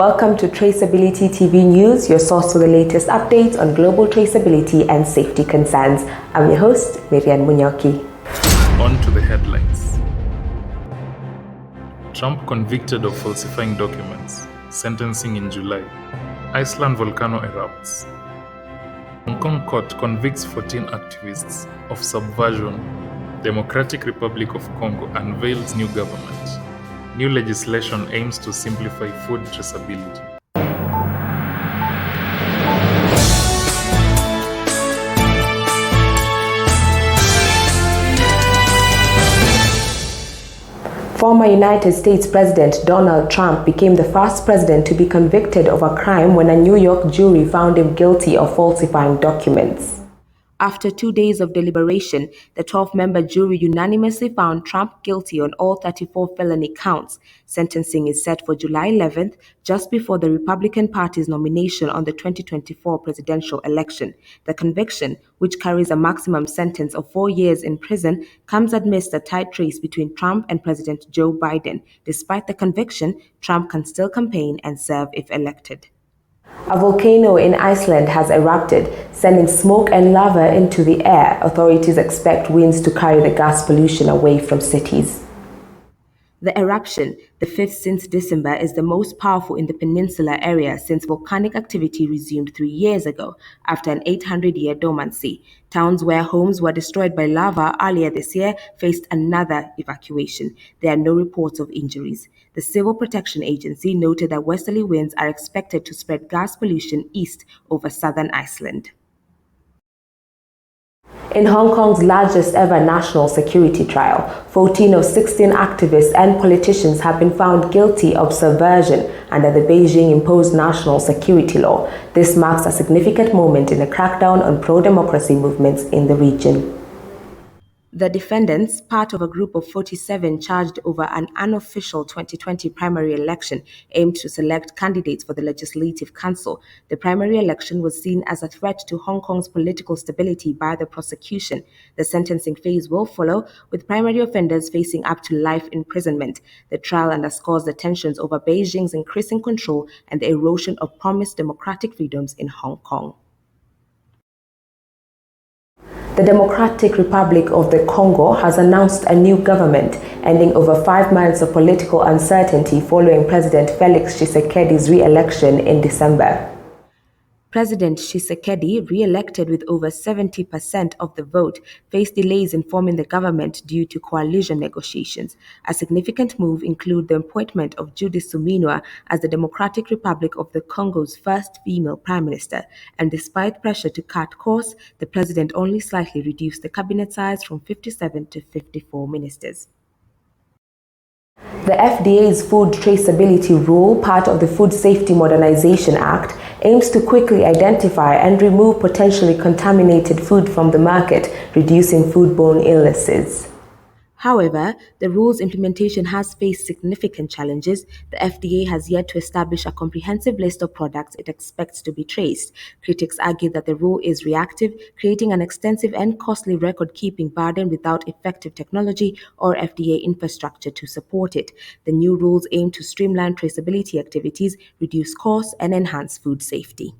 Welcome to Traceability TV News, your source for the latest updates on global traceability and safety concerns. I'm your host, Miriam Munyoki. On to the headlines. Trump convicted of falsifying documents, sentencing in July. Iceland volcano erupts. Hong Kong court convicts 14 activists of subversion. Democratic Republic of Congo unveils new government. New legislation aims to simplify food traceability. Former United States President Donald Trump became the first president to be convicted of a crime when a New York jury found him guilty of falsifying documents. After 2 days of deliberation, the 12-member jury unanimously found Trump guilty on all 34 felony counts. Sentencing is set for July 11th, just before the Republican Party's nomination on the 2024 presidential election. The conviction, which carries a maximum sentence of 4 years in prison, comes amidst a tight race between Trump and President Joe Biden. Despite the conviction, Trump can still campaign and serve if elected. A volcano in Iceland has erupted, sending smoke and lava into the air. Authorities expect winds to carry the gas pollution away from cities. The eruption, the fifth since December, is the most powerful in the peninsular area since volcanic activity resumed 3 years ago after an 800-year dormancy. Towns where homes were destroyed by lava earlier this year faced another evacuation. There are no reports of injuries. The Civil Protection Agency noted that westerly winds are expected to spread gas pollution east over southern Iceland. In Hong Kong's largest ever national security trial, 14 of 16 activists and politicians have been found guilty of subversion under the Beijing-imposed national security law. This marks a significant moment in the crackdown on pro-democracy movements in the region. The defendants, part of a group of 47 charged over an unofficial 2020 primary election, aimed to select candidates for the Legislative Council. The primary election was seen as a threat to Hong Kong's political stability by the prosecution. The sentencing phase will follow, with primary offenders facing up to life imprisonment. The trial underscores the tensions over Beijing's increasing control and the erosion of promised democratic freedoms in Hong Kong. The Democratic Republic of the Congo has announced a new government, ending over 5 months of political uncertainty following President Felix Tshisekedi's re-election in December. President Tshisekedi, re-elected with over 70% of the vote, faced delays in forming the government due to coalition negotiations. A significant move includes the appointment of Judith Suminwa as the Democratic Republic of the Congo's first female prime minister. And despite pressure to cut costs, the president only slightly reduced the cabinet size from 57 to 54 ministers. The FDA's Food Traceability Rule, part of the Food Safety Modernization Act, aims to quickly identify and remove potentially contaminated food from the market, reducing foodborne illnesses. However, the rule's implementation has faced significant challenges. The FDA has yet to establish a comprehensive list of products it expects to be traced. Critics argue that the rule is reactive, creating an extensive and costly record-keeping burden without effective technology or FDA infrastructure to support it. The new rules aim to streamline traceability activities, reduce costs, and enhance food safety.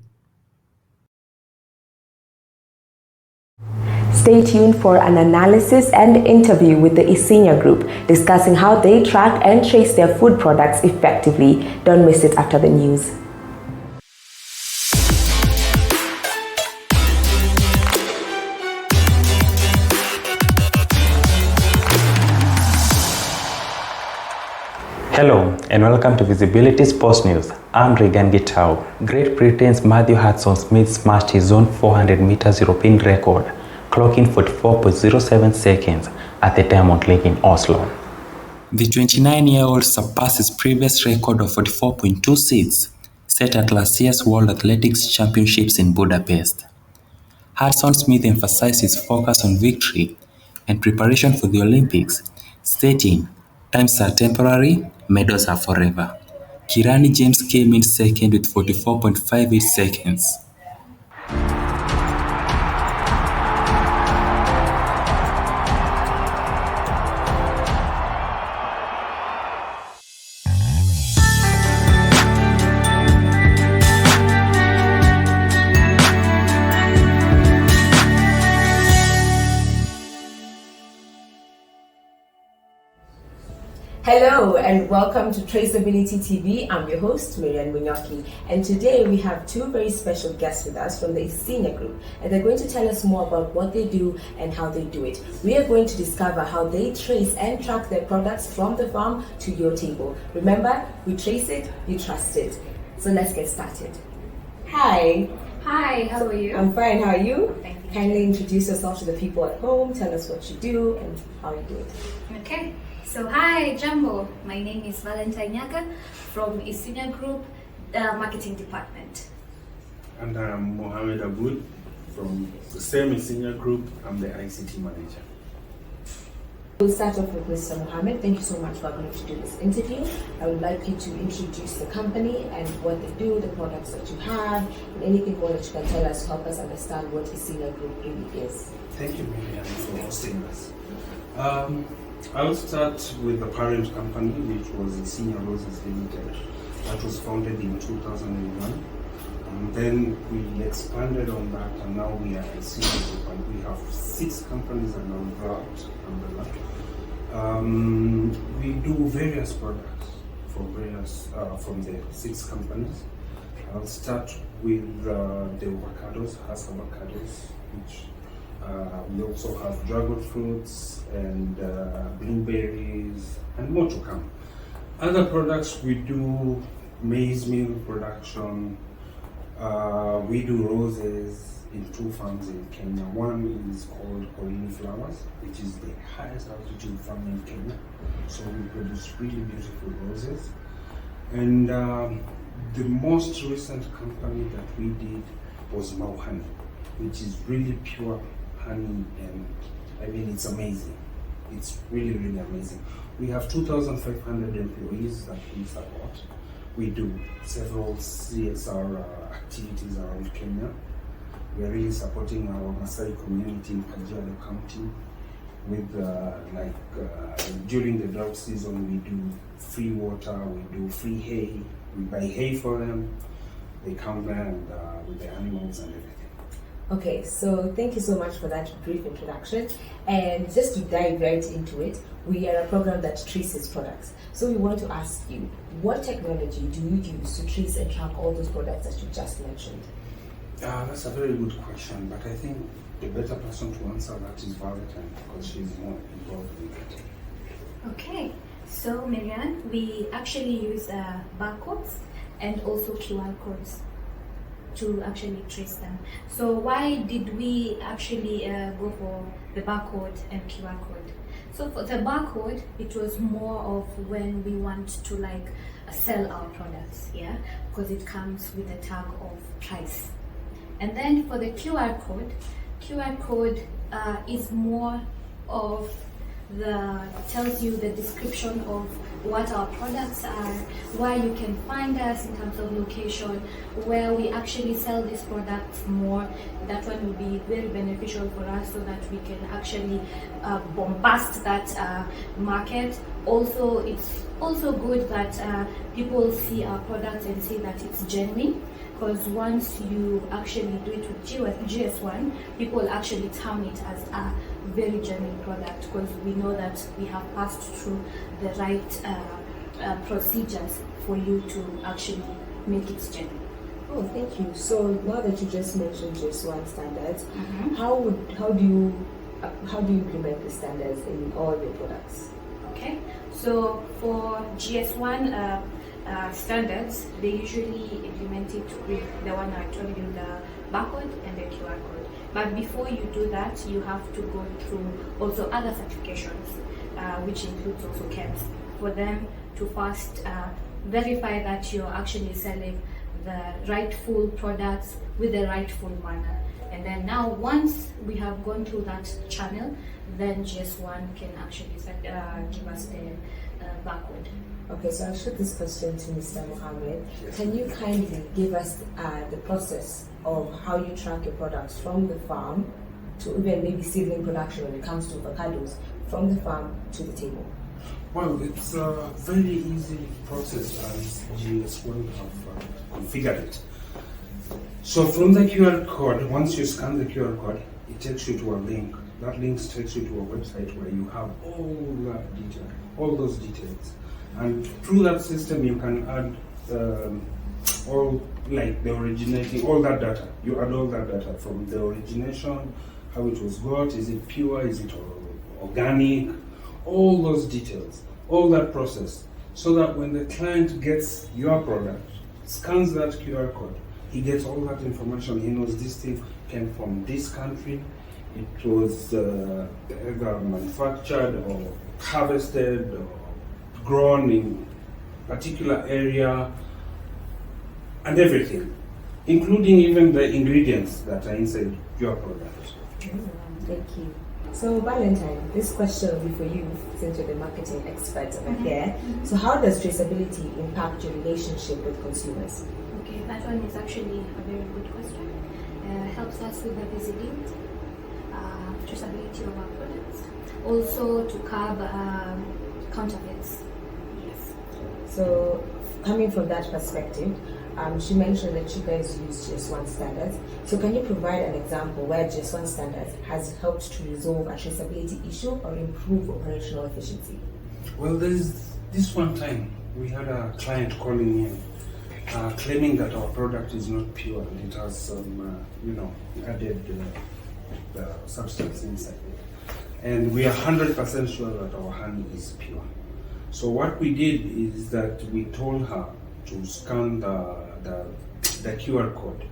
Stay tuned for an analysis and interview with the Isinya Group, discussing how they track and trace their food products effectively. Don't miss it after the news. Hello and welcome to Visibility Sports News. I'm Regan Gitau. Great Britain's Matthew Hudson-Smith smashed his own 400 meters European record, clocking 44.07 seconds at the Diamond League in Oslo. The 29-year-old surpassed his previous record of 44.26, set at last year's World Athletics Championships in Budapest. Hudson-Smith emphasized his focus on victory and preparation for the Olympics, stating, "Times are temporary, medals are forever." Kirani James came in second with 44.58 seconds. Hello and welcome to Traceability TV. I'm your host, Miriam Munyoki, and today we have two very special guests with us from the Isinya Group, and they're going to tell us more about what they do and how they do it. We are going to discover how they trace and track their products from the farm to your table. Remember, we trace it, you trust it. So let's get started. Hi. Hi, how are you? I'm fine, how are you? Thank you. Kindly introduce yourself to the people at home, tell us what you do and how you do it. Okay, so hi, Jambo. My name is Valentine Nyaka from Isinya Group, Marketing Department. And I'm Mohamed Aboud from the same Isinya Group. I'm the ICT manager. We'll start off with Mr. Mohammed. Thank you so much for agreeing to do this interview. I would like you to introduce the company and what they do, the products that you have, and anything more that you can tell us to help us understand what Isinya Group really is. Thank you, Miriam, for hosting us. I'll start with the parent company, which was Isinya Roses Limited. That was founded in 2001. And then we expanded on that, and now we are Isinya Group, and we have 6 companies around that umbrella. We do various products for from the 6 companies. I'll start with the avocados, Hass avocados, which we also have dragon fruits and blueberries, and more to come. Other products, we do maize meal production. We do roses in 2 farms in Kenya. One is called Korini Flowers, which is the highest altitude farm in Kenya. So we produce really beautiful roses. And the most recent company that we did was Mau Honey, which is really pure honey, and I mean, it's amazing. It's really, really amazing. We have 2,500 employees that we support. We do several CSR activities around Kenya. We are really supporting our Maasai community in Kajiado County with during the drought season, we do free water, we do free hay, we buy hay for them. They come there and with the animals and everything. Okay, so thank you so much for that brief introduction. And just to dive right into it, we are a program that traces products. So we want to ask you, what technology do you use to trace and track all those products that you just mentioned? That's a very good question, but I think the better person to answer that is Valentine, because she's more involved with it. Okay, so Miriam, we actually use barcodes and also QR codes to actually trace them. So why did we actually go for the barcode and QR code? So for the barcode, it was more of when we want to sell our products, yeah, because it comes with a tag of price. And then for the QR code is more of tells you the description of what our products are, where you can find us in terms of location, where we actually sell these products more. That one will be very beneficial for us so that we can actually bombast that market. Also, it's also good that people see our products and see that it's genuine. Because once you actually do it with GS1, people actually term it as a very genuine product, because we know that we have passed through the right procedures for you to actually make it genuine. Oh, thank you. So now that you just mentioned GS1 standards, how do you implement the standards in all your products? Okay, so for GS1 standards, they usually implement it with the one I told you, the barcode and the QR code. But before you do that, you have to go through also other certifications, which includes also KEBS, for them to first verify that you're actually selling the rightful products with the rightful manner. And then now, once we have gone through that channel, then GS1 can actually give us the barcode. Okay, so I'll shoot this question to Mr. Mohammed. Yes. Can you kindly give us the process of how you track your products from the farm to even maybe seedling production when it comes to avocados, from the farm to the table? Well, it's a very easy process as GS1 have configured it. So from the QR code, once you scan the QR code, it takes you to a link. That link takes you to a website where you have all those details. And through that system, you can add all like the originating, all that data. You add all that data from the origination, how it was got, is it pure, is it organic, all those details, all that process, so that when the client gets your product, scans that QR code, he gets all that information. He knows this thing came from this country, it was either manufactured or harvested or grown in particular area, and everything, including even the ingredients that are inside your product. Thank you. So Valentine, this question will be for you since you're the marketing expert over here. So how does traceability impact your relationship with consumers? Okay, that one is actually a very good question. Helps us with the visibility, traceability of our products, also to curb counterfeits. Yes. So coming from that perspective, she mentioned that you guys use GS1 standards. So can you provide an example where GS1 standards has helped to resolve a traceability issue or improve operational efficiency? Well, there's this one time we had a client calling in claiming that our product is not pure and it has some, added substance inside it. And we are 100% sure that our honey is pure. So what we did is that we told her to scan the QR code.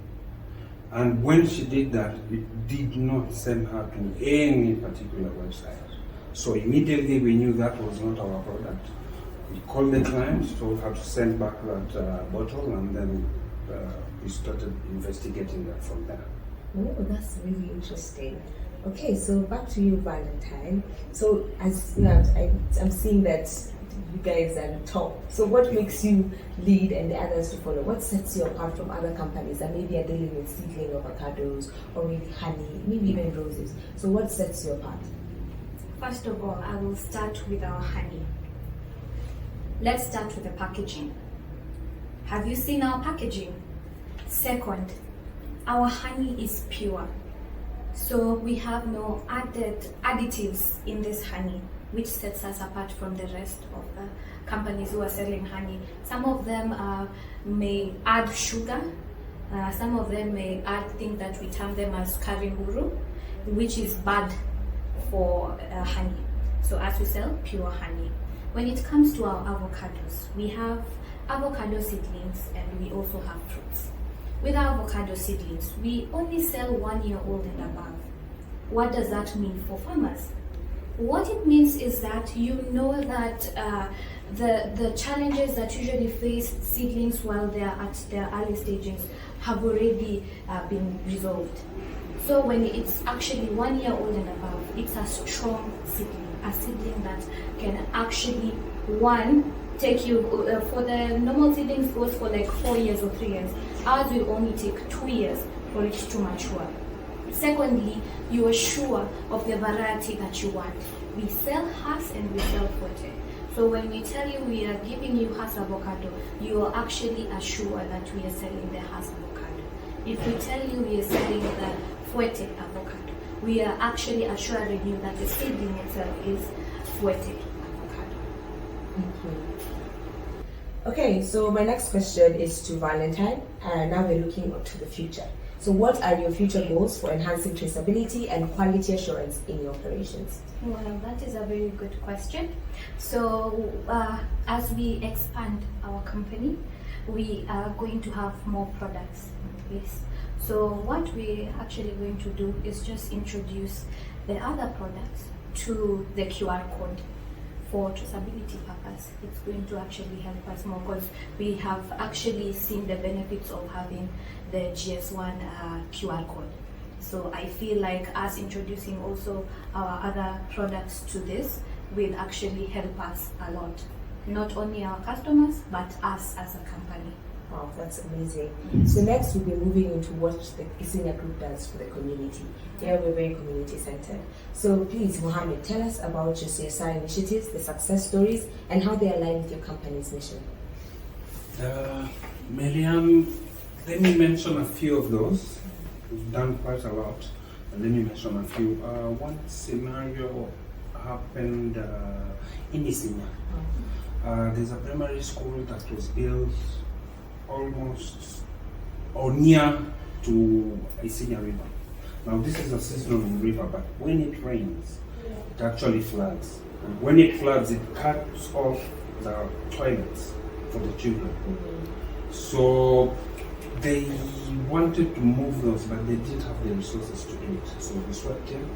And when she did that, it did not send her to any particular website. So immediately we knew that was not our product. We called the client, told her to send back that bottle, and then we started investigating that from there. Oh, that's really interesting. Okay, so back to you, Valentine. So as you know, I'm seeing that you guys are the top. So what makes you lead and the others to follow? What sets you apart from other companies that maybe are dealing with seedling avocados or maybe honey, maybe even roses? So what sets you apart? First of all, I will start with our honey. Let's start with the packaging. Have you seen our packaging? Second, our honey is pure. So we have no added additives in this honey, which sets us apart from the rest of the companies who are selling honey. Some of them may add sugar, some of them may add things that we term them as kariburu, which is bad for honey. So as we sell pure honey. When it comes to our avocados, we have avocado seedlings and we also have fruits. With our avocado seedlings, we only sell 1 year old and above. What does that mean for farmers? What it means is that you know that the challenges that usually face seedlings while they are at their early stages have already been resolved. So when it's actually 1 year old and above, it's a strong seedling, a seedling that can actually, one, take you, for the normal seedlings goes for like 4 years or 3 years. Ours will only take 2 years for it to mature. Secondly, you are sure of the variety that you want. We sell Hass and we sell Fuerte. So when we tell you we are giving you Hass avocado, you are actually assured that we are selling the Hass avocado. If we tell you we are selling the Fuerte avocado, we are actually assuring you that the seedling itself is Fuerte avocado. Thank you. Okay, so my next question is to Valentine, and now we're looking to the future. So what are your future goals for enhancing traceability and quality assurance in your operations? Well, that is a very good question. So as we expand our company, we are going to have more products in place. So what we're actually going to do is just introduce the other products to the QR code. For traceability purpose, it's going to actually help us more because we have actually seen the benefits of having the GS1 QR code. So I feel like us introducing also our other products to this will actually help us a lot. Not only our customers, but us as a company. Wow, that's amazing. So next we'll be moving into what the Isinya Group does for the community. Here we're very community centered. So please, Mohammed, tell us about your CSR initiatives, the success stories, and how they align with your company's mission. Miriam, let me mention a few of those. We've done quite a lot. Let me mention a few. One scenario happened in Isinya. There's a primary school that was built almost or near to Isinya River. Now this is a seasonal river, but when it rains, it actually floods. And when it floods, it cuts off the toilets for the children. So they wanted to move those, but they didn't have the resources to do it. So we swept in,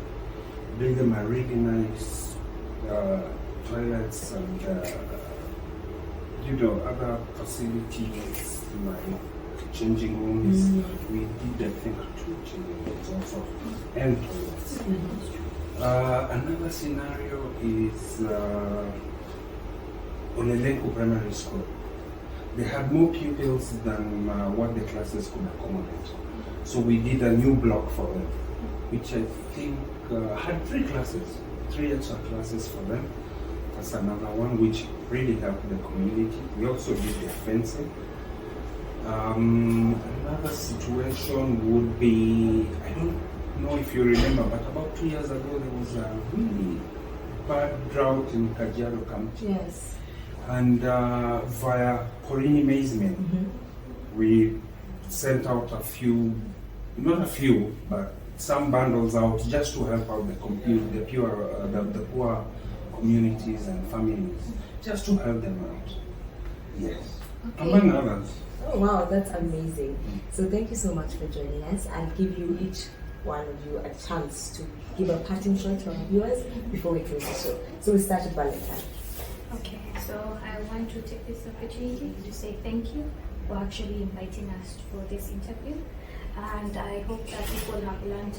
built them a really nice toilets and other facilities like changing rooms. We did, I think, 2 changing rooms also, and toilets. Another scenario is Olelenku Primary School. They had more pupils than what the classes could accommodate. So we did a new block for them, which I think had 3 classes, 3 extra classes for them. That's another one which really helped the community. We also did the fencing. Another situation would be, I don't know if you remember, but about 2 years ago there was a really bad drought in Kajiado County. Yes. And via Porini Maize Mill, we sent out not a few, but some bundles out just to help out the poor communities and families, just to help them out. Yes, Okay. among others. Oh wow, that's amazing. So thank you so much for joining us. I'll give you each one of you a chance to give a parting shot to our viewers before we close the show. So we start with Valentine. Okay, so I want to take this opportunity to say thank you for actually inviting us for this interview. And I hope that people have learned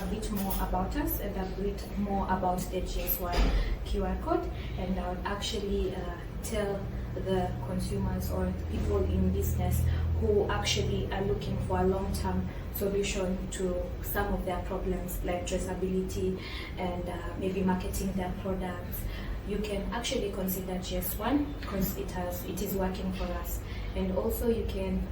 a bit more about us and a bit more about the GS1 QR code. And I would actually tell the consumers or people in business who actually are looking for a long-term solution to some of their problems like traceability and maybe marketing their products. You can actually consider GS1 because it is working for us. And also you can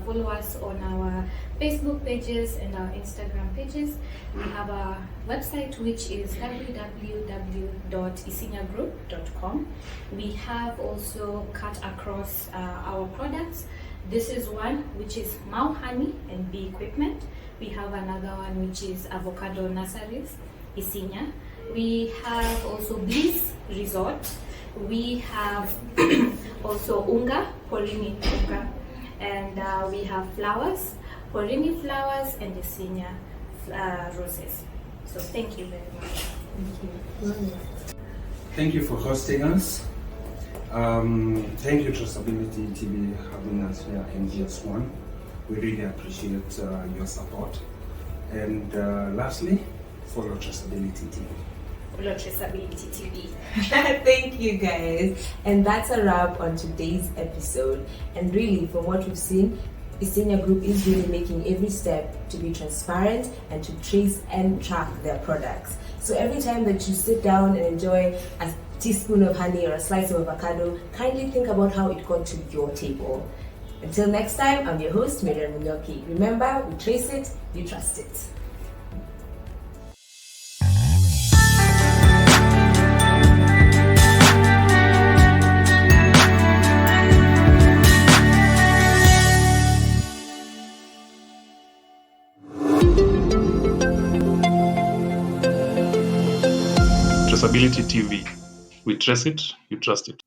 follow us on our Facebook pages and our Instagram pages. We have a website which is www.isinyagroup.com. We have also cut across our products. This is one which is Mau Honey and Bee Equipment. We have another one which is Avocado Nurseries, Isinya. We have also Bliss Resort. We have also Unga, Porini Unga. And we have flowers, Porini flowers and Isinya roses. So thank you very much. Thank you. Thank you for hosting us. Thank you Traceability TV having us here in GS1. We really appreciate your support. And lastly, follow Traceability TV. Follow Traceability TV. Thank you guys. And that's a wrap on today's episode. And really, from what we've seen, Isinya Group is really making every step to be transparent and to trace and track their products. So every time that you sit down and enjoy a teaspoon of honey or a slice of avocado, kindly think about how it got to your table. Until next time, I'm your host, Miriam Munyoki. Remember, we trace it, you trust it. Traceability TV. We trace it, you trust it.